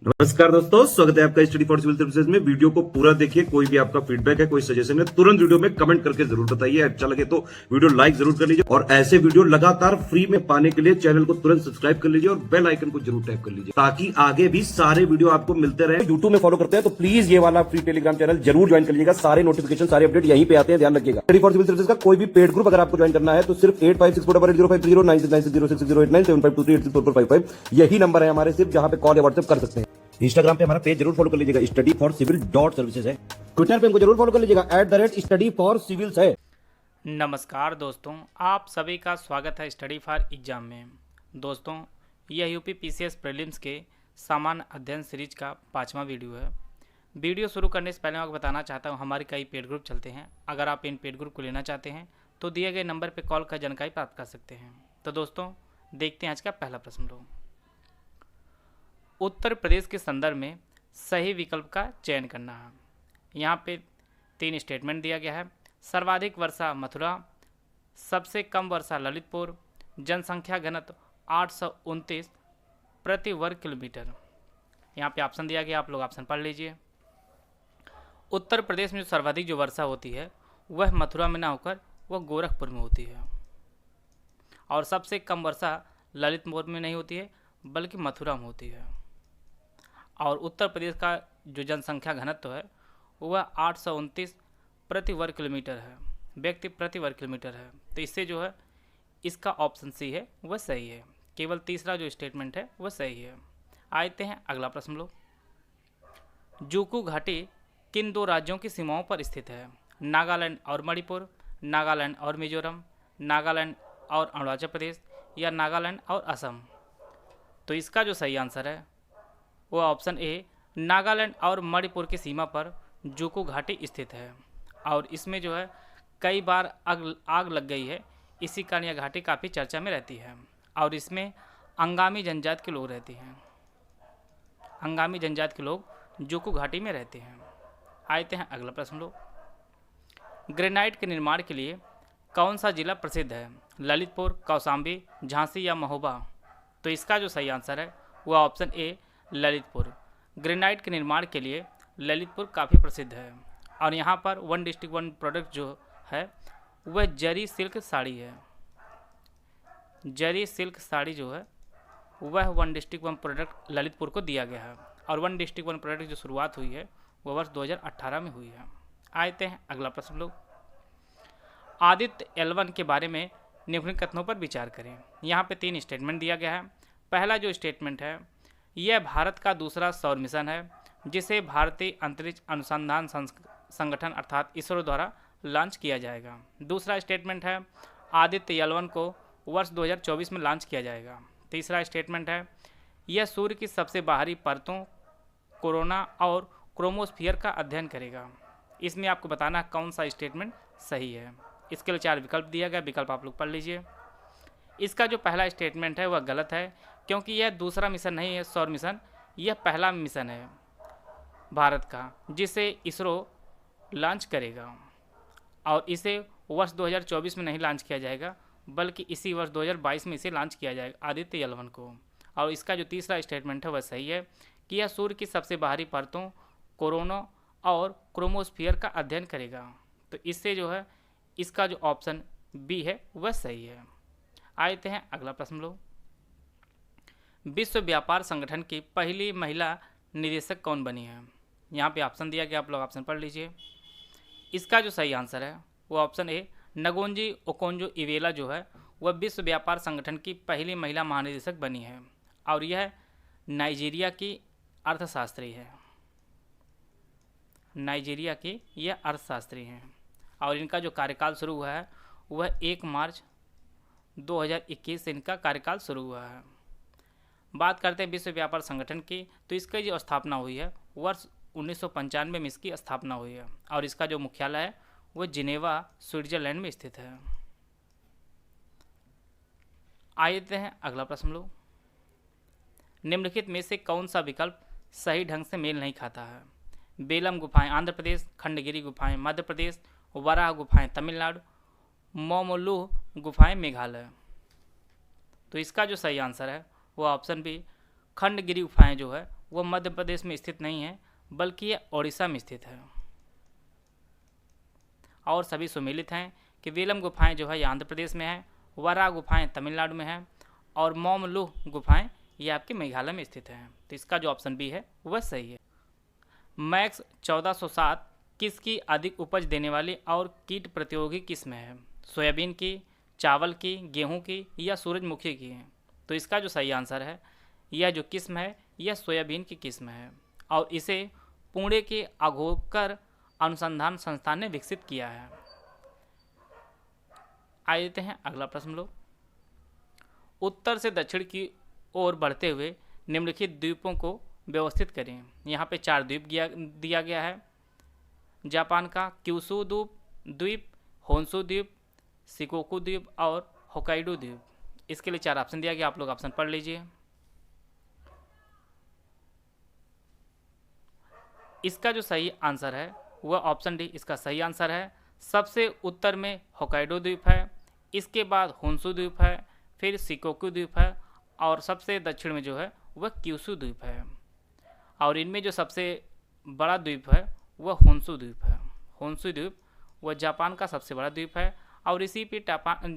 नमस्कार दोस्तों, स्वागत है आपका स्टडी फॉर सिविल सर्विसेज में। वीडियो को पूरा देखिए। कोई भी आपका फीडबैक है, कोई सजेशन है, तुरंत वीडियो में कमेंट करके जरूर बताइए। अच्छा लगे तो वीडियो लाइक जरूर कर लीजिए और ऐसे वीडियो लगातार फ्री में पाने के लिए चैनल को तुरंत सब्सक्राइब कर लीजिए और बेल आइकन को जरूर टैप कर लीजिए ताकि आगे भी सारे वीडियो आपको मिलते रहे। यूट्यूब में फॉलो करते हैं तो प्लीज ये वाला फ्री टेलीग्राम चैनल जरूर ज्वाइन कर लीजिएगा। सारे नोटिफिकेशन, सारे अपडेट यहीं पे आते हैं, ध्यान रखिएगा। स्टडी फॉर सिविल सर्विसेज का कोई भी पेड ग्रुप अगर आपको ज्वाइन करना है तो सिर्फ 856480560660897523864455 यही नंबर है हमारे, सिर्फ जहां पे कॉल या व्हाट्सएप कर सकते हैं। इंस्टाग्राम पे हमारा पेज जरूर फॉलो कर लीजिएगा, स्टडी फॉर सिविल .सर्विसेज है। ट्विटर पे हमको जरूर फॉलो कर लीजिएगा, @स्टडी फॉर सिविल्स है। नमस्कार दोस्तों, आप सभी का स्वागत है स्टडी फॉर एग्जाम में। दोस्तों, यह यूपी पीसीएस प्रीलिम्स के सामान्य अध्ययन सीरीज का 5वां वीडियो है। वीडियो शुरू करने से पहले मैं आपको बताना चाहता हूं, हमारे कई पेड ग्रुप चलते हैं। अगर आप इन पेड ग्रुप को लेना चाहते हैं तो दिए गए नंबर पर कॉल कर जानकारी प्राप्त कर सकते हैं। तो दोस्तों, देखते हैं आज का पहला प्रश्न। लोग उत्तर प्रदेश के संदर्भ में सही विकल्प का चयन करना है। यहाँ पे 3 स्टेटमेंट दिया गया है। सर्वाधिक वर्षा मथुरा, सबसे कम वर्षा ललितपुर, जनसंख्या घनत्व 829 प्रति वर्ग किलोमीटर। यहाँ पे ऑप्शन दिया गया, आप लोग ऑप्शन पढ़ लीजिए। उत्तर प्रदेश में जो सर्वाधिक जो वर्षा होती है वह मथुरा में ना होकर वह गोरखपुर में होती है, और सबसे कम वर्षा ललितपुर में नहीं होती है बल्कि मथुरा में होती है। और उत्तर प्रदेश का जो जनसंख्या घनत्व है वह 829 प्रति वर्ग किलोमीटर है, व्यक्ति प्रति वर्ग किलोमीटर है। तो इससे जो है इसका ऑप्शन सी है वह सही है। केवल तीसरा जो स्टेटमेंट है वह सही है। आते हैं अगला प्रश्न। लो, जूकू घाटी किन 2 राज्यों की सीमाओं पर स्थित है? नागालैंड और मणिपुर, नागालैंड और मिजोरम, नागालैंड और अरुणाचल प्रदेश, या नागालैंड और असम। तो इसका जो सही आंसर है वो ऑप्शन ए, नागालैंड और मणिपुर की सीमा पर जूकू घाटी स्थित है। और इसमें जो है कई बार आग लग गई है, इसी कारण यह घाटी काफ़ी चर्चा में रहती है। और इसमें अंगामी जनजाति के लोग रहते हैं, अंगामी जनजाति के लोग जूकू घाटी में रहते हैं। आते हैं अगला प्रश्न। लो, ग्रेनाइट के निर्माण के लिए कौन सा जिला प्रसिद्ध है? ललितपुर, कौशाम्बी, झांसी या महोबा। तो इसका जो सही आंसर है वह ऑप्शन ए, ललितपुर। ग्रेनाइट के निर्माण के लिए ललितपुर काफ़ी प्रसिद्ध है। और यहाँ पर 1 डिस्ट्रिक्ट 1 प्रोडक्ट जो है वह जरी सिल्क साड़ी है। जरी सिल्क साड़ी जो है वह 1 डिस्ट्रिक्ट 1 प्रोडक्ट ललितपुर को दिया गया है। और 1 डिस्ट्रिक्ट 1 प्रोडक्ट जो शुरुआत हुई है वह वर्ष 2018 में हुई है। आते हैं अगला प्रश्न। लोग, आदित्य L1 के बारे में निम्नलिखित कथनों पर विचार करें। यहाँ पे 3 स्टेटमेंट दिया गया है। पहला जो स्टेटमेंट है, यह भारत का दूसरा सौर मिशन है जिसे भारतीय अंतरिक्ष अनुसंधान संगठन अर्थात इसरो द्वारा लॉन्च किया जाएगा। दूसरा स्टेटमेंट है, आदित्य L1 को वर्ष 2024 में लॉन्च किया जाएगा। तीसरा स्टेटमेंट है, यह सूर्य की सबसे बाहरी परतों कोरोना और क्रोमोस्फियर का अध्ययन करेगा। इसमें आपको बताना है कौन सा स्टेटमेंट सही है। इसके लिए 4 विकल्प दिया गया, विकल्प आप लोग पढ़ लीजिए। इसका जो पहला स्टेटमेंट है वह गलत है, क्योंकि यह दूसरा मिशन नहीं है सौर मिशन, यह पहला मिशन है भारत का जिसे इसरो लॉन्च करेगा। और इसे वर्ष 2024 में नहीं लॉन्च किया जाएगा बल्कि इसी वर्ष 2022 में इसे लॉन्च किया जाएगा, आदित्य L1 को। और इसका जो तीसरा स्टेटमेंट है वह सही है कि यह सूर्य की सबसे बाहरी परतों कोरोना और क्रोमोस्फियर का अध्ययन करेगा। तो इससे जो है इसका जो ऑप्शन बी है वह सही है। आते हैं अगला प्रश्न। लो, विश्व व्यापार संगठन की पहली महिला निदेशक कौन बनी है? यहाँ पे ऑप्शन दिया गया, आप लोग ऑप्शन पढ़ लीजिए। इसका जो सही आंसर है वो ऑप्शन ए, नगोंजी ओकोंजो इवेला जो है वह विश्व व्यापार संगठन की पहली महिला महानिदेशक बनी है। और यह नाइजीरिया की अर्थशास्त्री है, नाइजीरिया की यह अर्थशास्त्री हैं। और इनका जो कार्यकाल शुरू हुआ है वह 1 मार्च 2021 से इनका कार्यकाल शुरू हुआ है। बात करते हैं विश्व व्यापार संगठन की, तो इसकी जो स्थापना हुई है वर्ष 1995 में इसकी स्थापना हुई है। और इसका जो मुख्यालय है वह जिनेवा स्विट्जरलैंड में स्थित है। आते हैं अगला प्रश्न। लो, निम्नलिखित में से कौन सा विकल्प सही ढंग से मेल नहीं खाता है? बेलम गुफाएं आंध्र प्रदेश, खंडगिरी गुफाएं मध्य प्रदेश, वराह गुफाएं तमिलनाडु, मोमोलुह गुफाएं मेघालय। तो इसका जो सही आंसर है वो ऑप्शन बी, खंडगिरी गुफाएं जो है वह मध्य प्रदेश में स्थित नहीं है, बल्कि यह ओडिशा में स्थित है। और सभी सुमेलित हैं कि वेलम गुफाएं जो है ये आंध्र प्रदेश में है, वरा गुफाएं तमिलनाडु में है, और मोमलुह गुफाएं ये आपके मेघालय में स्थित हैं। तो इसका जो ऑप्शन बी है वह सही है। मैक्स 1407 किसकी अधिक उपज देने वाली और कीट प्रतिरोधी किस्म है? सोयाबीन की, चावल की, गेहूं की या सूरजमुखी की है? तो इसका जो सही आंसर है, यह जो किस्म है यह सोयाबीन की किस्म है, और इसे पुणे के अघोकर अनुसंधान संस्थान ने विकसित किया है। आइए देते हैं अगला प्रश्न लोग। उत्तर से दक्षिण की ओर बढ़ते हुए निम्नलिखित द्वीपों को व्यवस्थित करें। यहाँ पे 4 द्वीप दिया गया है। जापान का क्यूशू द्वीप, होन्शु द्वीप, शिकोकू द्वीप और होकाइडो द्वीप। इसके लिए 4 ऑप्शन दिया गया, आप लोग ऑप्शन पढ़ लीजिए। इसका जो सही आंसर है वह ऑप्शन डी इसका सही आंसर है। सबसे उत्तर में होकाइडो द्वीप है, इसके बाद होन्शु द्वीप है, फिर शिकोकू द्वीप है, और सबसे दक्षिण में जो है वह क्यूशू द्वीप है। और इनमें जो सबसे बड़ा द्वीप है वह होन्शु द्वीप है। होन्शु द्वीप वह जापान का सबसे बड़ा द्वीप है, और इसी पे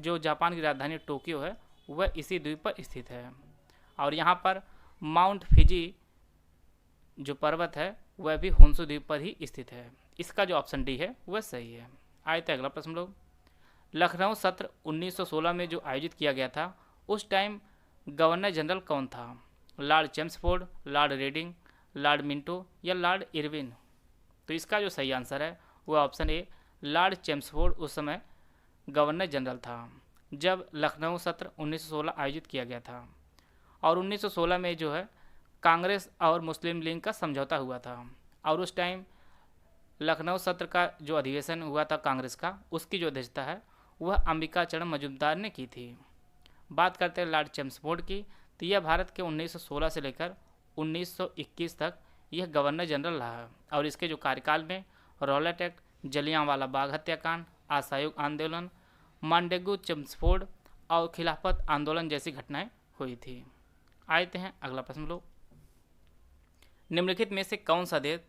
जो जापान की राजधानी टोक्यो है वह इसी द्वीप पर स्थित है। और यहाँ पर माउंट फिजी जो पर्वत है वह भी होन्शु द्वीप पर ही स्थित है। इसका जो ऑप्शन डी है वह सही है। आए थे अगला प्रश्न लोग। लखनऊ सत्र 1916 में जो आयोजित किया गया था उस टाइम गवर्नर जनरल कौन था? Lord Chelmsford, Lord Reading, Lord Minto या लॉर्ड इरविन? तो इसका जो सही आंसर है वह ऑप्शन ए लॉर्ड चेम्सफोर्ड उस समय गवर्नर जनरल था जब लखनऊ सत्र 1916 आयोजित किया गया था। और 1916 में जो है कांग्रेस और मुस्लिम लीग का समझौता हुआ था, और उस टाइम लखनऊ सत्र का जो अधिवेशन हुआ था कांग्रेस का, उसकी जो अध्यक्षता है वह अंबिका चरण मजुमदार ने की थी। बात करते हैं लॉर्ड चेम्सफोर्ड की, तो यह भारत के 1916 से लेकर 1921 तक यह गवर्नर जनरल रहा, और इसके जो कार्यकाल में रॉलेट एक्ट, जलियांवाला बाग हत्याकांड, असहयोग आंदोलन, मांडेगू चेम्सफोर्ड और खिलाफत आंदोलन जैसी घटनाएं हुई थी। आते हैं अगला प्रश्न लोग। निम्नलिखित में से कौन सा देश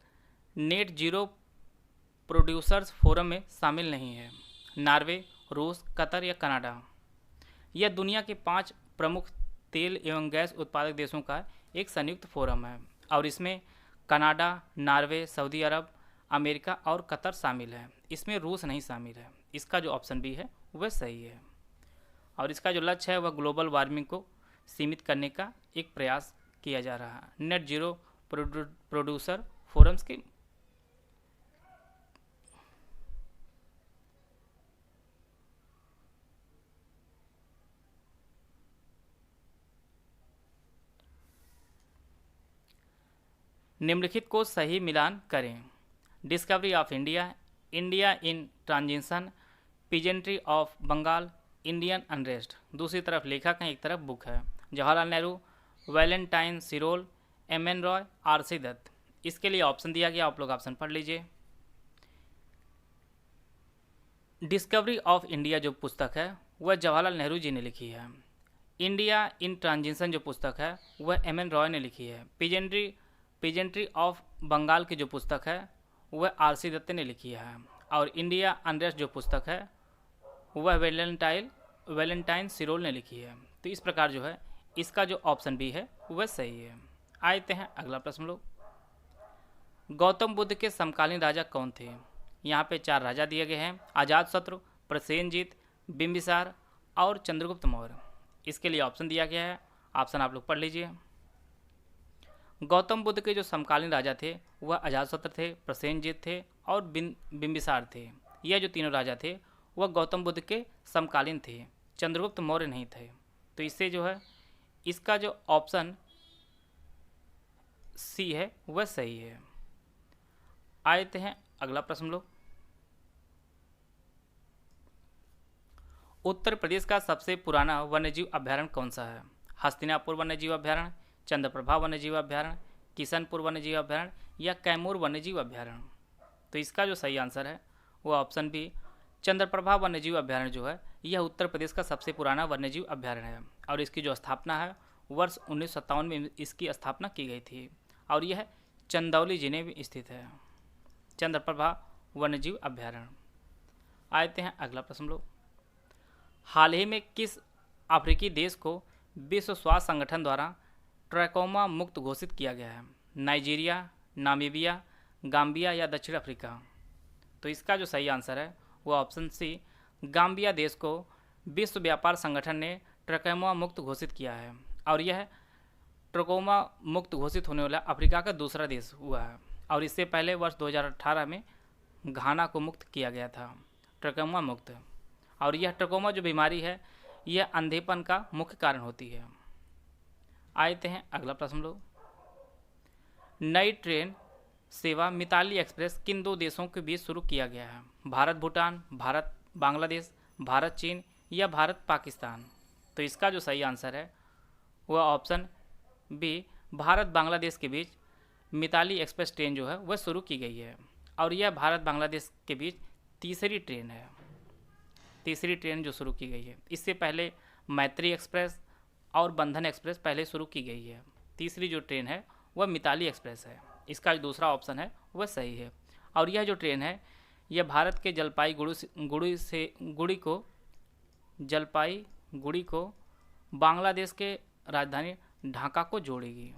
नेट जीरो प्रोड्यूसर्स फोरम में शामिल नहीं है? नॉर्वे, रूस, कतर या कनाडा? यह दुनिया के 5 प्रमुख तेल एवं गैस उत्पादक देशों का एक संयुक्त फोरम है, और इसमें कनाडा, नॉर्वे, सऊदी अरब, अमेरिका और कतर शामिल है। इसमें रूस नहीं शामिल है। इसका जो ऑप्शन बी है वह सही है। और इसका जो लक्ष्य है वह ग्लोबल वार्मिंग को सीमित करने का एक प्रयास किया जा रहा है। नेट जीरो प्रोड्यूसर फोरम्स के निम्नलिखित को सही मिलान करें। Discovery of India, India in transition, peasantry of Bengal, Indian unrest. दूसरी तरफ लेखक हैं, एक तरफ बुक है। Jawaharlal Nehru, Valentine Chirol, M N. Roy, R C. Dutt. इसके लिए ऑप्शन दिया गया, आप लोग ऑप्शन पढ़ लीजिए। डिस्कवरी ऑफ इंडिया जो पुस्तक है वह जवाहरलाल नेहरू जी ने लिखी है। इंडिया इन ट्रांजिशन जो पुस्तक है वह एम.एन. रॉय ने लिखी है। पीजेंट्री ऑफ बंगाल की जो पुस्तक है वह आर.सी. दत्त ने लिखी है। और इंडिया अनरेस्ट जो पुस्तक है वह वैलेंटाइन सिरोल ने लिखी है। तो इस प्रकार जो है इसका जो ऑप्शन बी है वह सही है। आते हैं अगला प्रश्न लोग। गौतम बुद्ध के समकालीन राजा कौन थे? यहाँ पे 4 राजा दिए गए हैं। अजातशत्रु, प्रसेनजीत, बिंबिसार और चंद्रगुप्त मौर्य। इसके लिए ऑप्शन दिया गया है, ऑप्शन आप लोग पढ़ लीजिए। गौतम बुद्ध के जो समकालीन राजा थे वह अजातशत्रु थे, प्रसेनजीत थे और बिंबिसार थे। यह जो तीनों राजा थे वह गौतम बुद्ध के समकालीन थे, चंद्रगुप्त मौर्य नहीं थे। तो इससे जो है इसका जो ऑप्शन सी है वह सही है। आते हैं अगला प्रश्न लोग। उत्तर प्रदेश का सबसे पुराना वन्यजीव अभ्यारण्य कौन सा है? हस्तिनापुर वन्यजीव अभ्यारण्य, चंद्रप्रभा वन्यजीव अभ्यारण्य, किशनपुर वन्यजीव अभ्यारण्य या कैमूर वन्यजीव अभ्यारण्य? तो इसका जो सही आंसर है वो ऑप्शन बी चंद्रप्रभा वन्यजीव अभ्यारण्य जो है यह उत्तर प्रदेश का सबसे पुराना वन्यजीव अभ्यारण्य है। और इसकी जो स्थापना है वर्ष 1957 में इसकी स्थापना की गई थी। और यह चंदौली जिले में स्थित है, चंद्रप्रभा वन्यजीव अभ्यारण्य। आते हैं अगला प्रश्न लोग, हाल ही में किस अफ्रीकी देश को विश्व स्वास्थ्य संगठन द्वारा ट्रैकोमा मुक्त घोषित किया गया है? नाइजीरिया, नामीबिया, गाम्बिया या दक्षिण अफ्रीका? तो इसका जो सही आंसर है वो ऑप्शन सी, गाम्बिया देश को विश्व व्यापार संगठन ने ट्रैकोमा मुक्त घोषित किया है और यह ट्रैकोमा मुक्त घोषित होने वाला अफ्रीका का दूसरा देश हुआ है। और इससे पहले वर्ष 2018 में घाना को मुक्त किया गया था ट्रैकोमा मुक्त। और यह ट्रैकोमा जो बीमारी है यह अंधेपन का मुख्य कारण होती है। आते हैं अगला प्रश्न लोग, नई ट्रेन सेवा मिताली एक्सप्रेस किन दो देशों के बीच शुरू किया गया है? भारत भूटान, भारत बांग्लादेश, भारत चीन या भारत पाकिस्तान? तो इसका जो सही आंसर है वह ऑप्शन बी, भारत बांग्लादेश के बीच मिताली एक्सप्रेस ट्रेन जो है वह शुरू की गई है। और यह भारत बांग्लादेश के बीच तीसरी ट्रेन है, तीसरी ट्रेन जो शुरू की गई है। इससे पहले मैत्री एक्सप्रेस और बंधन एक्सप्रेस पहले शुरू की गई है। तीसरी जो ट्रेन है वह मिताली एक्सप्रेस है। इसका जो दूसरा ऑप्शन है वह सही है। और यह जो ट्रेन है यह भारत के जलपाईगुड़ी को बांग्लादेश के राजधानी ढाका को जोड़ेगी,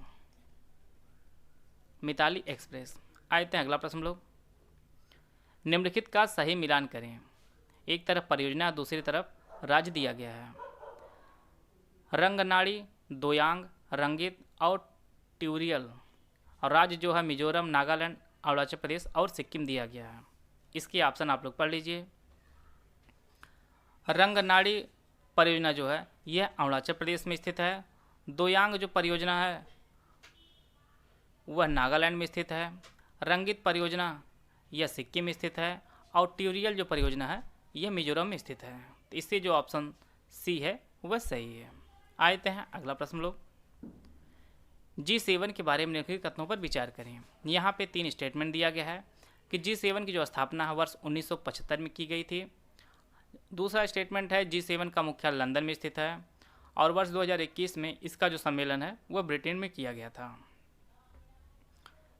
मिताली एक्सप्रेस। आते हैं अगला प्रश्न लोग, निम्नलिखित का सही मिलान करें। एक तरफ परियोजना, दूसरी तरफ राज्य दिया गया है। रंगनाड़ी, दोयांग, रंगीत और ट्यूरियल। और राज्य जो है मिजोरम, नागालैंड, अरुणाचल प्रदेश और सिक्किम दिया गया है। इसके ऑप्शन आप लोग पढ़ लीजिए। रंगनाड़ी परियोजना जो है यह अरुणाचल प्रदेश में स्थित है। दोयांग जो परियोजना है वह नागालैंड में स्थित है। रंगीत परियोजना यह सिक्किम में स्थित है। और ट्यूरियल जो परियोजना है यह मिजोरम में स्थित है। तो इससे जो ऑप्शन सी है वह सही है। आते हैं अगला प्रश्न लोग, G7 के बारे में निम्नलिखित कथनों पर विचार करें। यहाँ पे 3 स्टेटमेंट दिया गया है कि G7 की जो स्थापना है वर्ष 1975 में की गई थी। दूसरा स्टेटमेंट है G7 का मुख्यालय लंदन में स्थित है और वर्ष 2021 में इसका जो सम्मेलन है वह ब्रिटेन में किया गया था।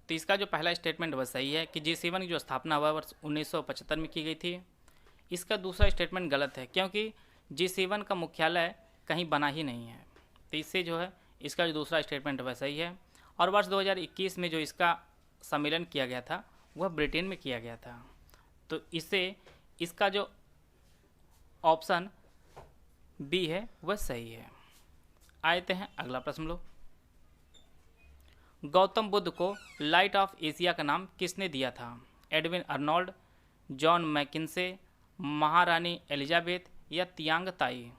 तो इसका जो पहला स्टेटमेंट वह सही है कि G7 की जो स्थापना हुआ वर्ष 1975 में की गई थी। इसका दूसरा स्टेटमेंट गलत है क्योंकि G7 का मुख्यालय कहीं बना ही नहीं है। तो इससे जो है इसका जो दूसरा स्टेटमेंट वह सही है। और वर्ष 2021 में जो इसका सम्मेलन किया गया था वह ब्रिटेन में किया गया था। तो इससे इसका जो ऑप्शन बी है वह सही है। आते हैं अगला प्रश्न लो, गौतम बुद्ध को लाइट ऑफ एशिया का नाम किसने दिया था? एडविन अर्नोल्ड, जॉन मैकिन्से, महारानी एलिजाबेथ या तियांग ताई?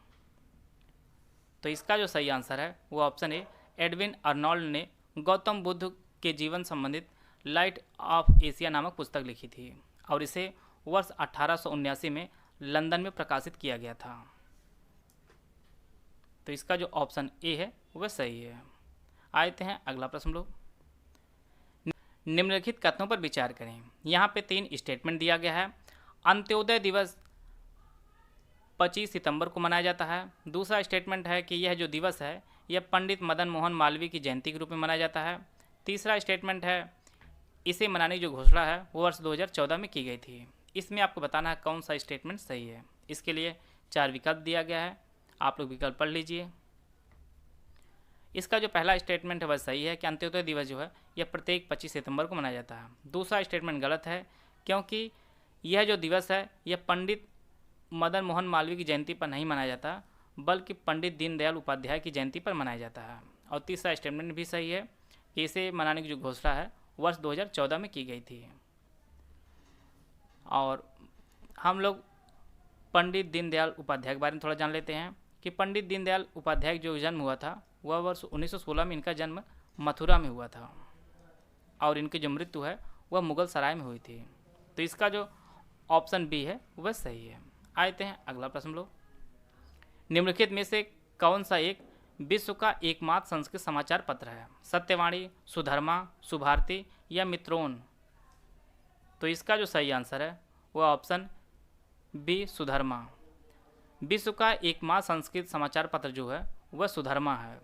तो इसका जो सही आंसर है वो ऑप्शन ए, एडविन अर्नोल्ड ने गौतम बुद्ध के जीवन संबंधित लाइट ऑफ एशिया नामक पुस्तक लिखी थी और इसे वर्ष 1879 में लंदन में प्रकाशित किया गया था। तो इसका जो ऑप्शन ए है वह सही है। आते हैं अगला प्रश्न लोग, निम्नलिखित कथनों पर विचार करें। यहाँ पे 3 स्टेटमेंट दिया गया है। अंत्योदय दिवस 25 सितंबर को मनाया जाता है। दूसरा स्टेटमेंट है कि यह जो दिवस है यह पंडित मदन मोहन मालवीय की जयंती के रूप में मनाया जाता है। तीसरा स्टेटमेंट है इसे मनाने की जो घोषणा है वो वर्ष 2014 में की गई थी। इसमें आपको बताना है कौन सा स्टेटमेंट सही है। इसके लिए 4 विकल्प दिया गया है, आप लोग विकल्प पढ़ लीजिए। इसका जो पहला स्टेटमेंट है वह सही है कि अंत्योदय दिवस जो है यह प्रत्येक 25 सितंबर को मनाया जाता है। दूसरा स्टेटमेंट गलत है क्योंकि यह जो दिवस है यह पंडित मदन मोहन मालवीय की जयंती पर नहीं मनाया जाता बल्कि पंडित दीनदयाल उपाध्याय की जयंती पर मनाया जाता है। और तीसरा स्टेटमेंट भी सही है कि इसे मनाने की जो घोषणा है वर्ष 2014 में की गई थी। और हम लोग पंडित दीनदयाल उपाध्याय के बारे में थोड़ा जान लेते हैं कि पंडित दीनदयाल उपाध्याय जो जन्म हुआ था वह वर्ष 1916 में इनका जन्म मथुरा में हुआ था और इनकी जो मृत्यु है वह मुगल सराय में हुई थी। तो इसका जो ऑप्शन बी है वह सही है। आते हैं अगला प्रश्न लोग, निम्नलिखित में से कौन सा एक विश्व का एकमात्र संस्कृत समाचार पत्र है? सत्यवाणी, सुधर्मा, सुभारती या मित्रोन? तो इसका जो सही आंसर है वह ऑप्शन बी, सुधर्मा। विश्व का एकमात्र संस्कृत समाचार पत्र जो है वह सुधर्मा है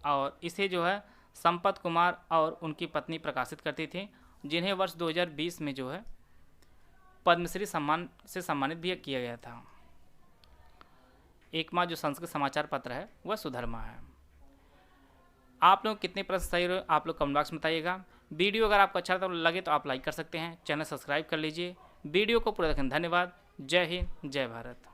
और इसे जो है संपत कुमार और उनकी पत्नी प्रकाशित करती थी, जिन्हें वर्ष 2020 में जो है पद्मश्री सम्मान से सम्मानित भी किया गया था। एकमा जो संस्कृत समाचार पत्र है वह सुधर्मा है। आप लोग कितने प्रश्न सही रहे आप लोग कमेंट बॉक्स में बताइएगा। वीडियो अगर आपको अच्छा लगे तो आप लाइक कर सकते हैं, चैनल सब्सक्राइब कर लीजिए। वीडियो को पूरा देखें, धन्यवाद। जय हिंद, जय भारत।